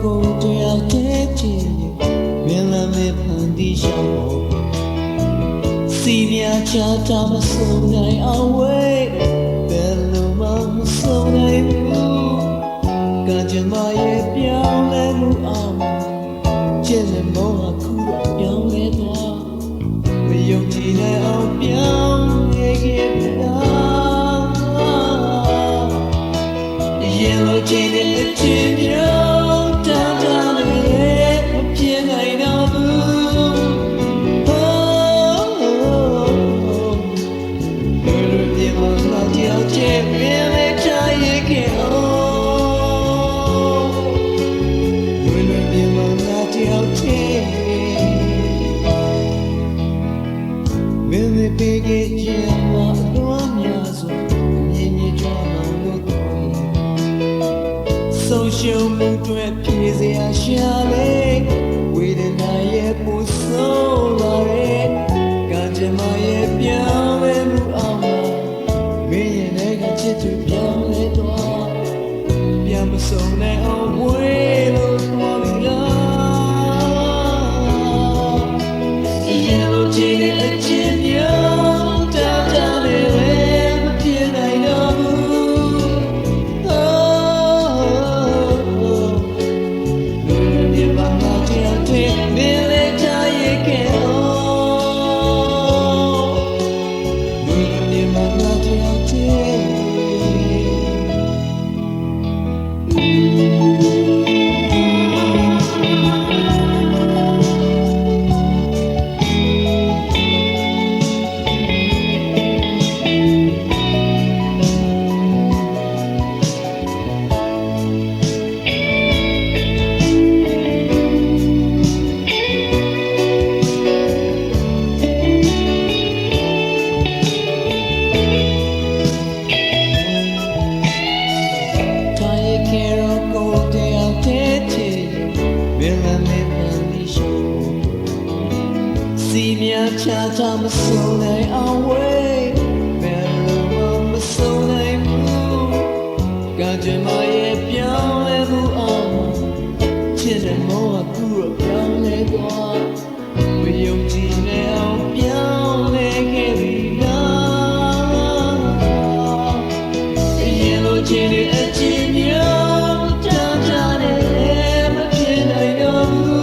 ကိုတယောက်တည်းကြည့်မင်းလည်းမဖန်တီးရှောင်းစီမြချတာမဆုံးနိုင်အောင်ဝေးဘယ်လိုမှမဆုံးနိုင်ဘူးကကြမရဲ့ပြောင်းလဲမှုအောင်ကျင့်တဲ့မောဟခုတော့ပြောင်းလဲသွားမယုံကြည်နိုင်အောင်ပြောင်းလဲခဲ့တာရင်လိုချင်တဲ့ချင်ပြောင်းတာတာနဲ့မပြေနိုင်တော့ဘူးဆုံးရှုံးမှုတွေပြေစရာရှာလေဝေဒနာရဲ့ပူဆုံးလာတဲ့ကံကြမ္မာရဲ့ပြောင်းလဲမှုအောင်မင်းရဲ့လည်းကချစ်သူပြောင်းလဲတော့ပြန်မဆုံးနိုင်အောင်ဝေးလို့ပြောပြီးတော့ရင်လိုချင်တဲ့အချင်းမျိုးတာတာလေးမပြေနိုင်တော့ဘူးစီမြချတာမဆုံးနိုင်အောင်ဝေးဘယ်လိုမှမဆုံးနိုင်ဘူးကံကြမ္မာရဲ့ပြောင်းလဲမှုအောင်ချစ်တဲ့မောဟကူတော့ပြောင်းလဲသွားမယုံကြည်နိုင်အောင်ပြောင်းလဲခဲ့ပြီလားရင်လိုချင်တဲ့အချင်းမျိုးတာတာနဲ့မဖြစ်နိုင်တော့ဘူး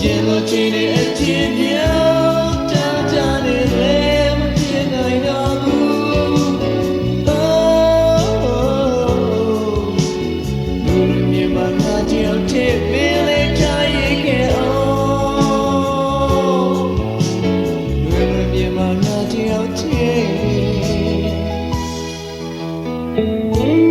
ရင်လိုချင်တဲ့အချင်းမျိုးတာတာနဲ့မဖြစ်နိုင်တော့ဘူးလူမြင်မှငါတယောက်တည်းမင်းလေးထားရခဲ့အောင်လူမြင်မှငါတယောက်တည်း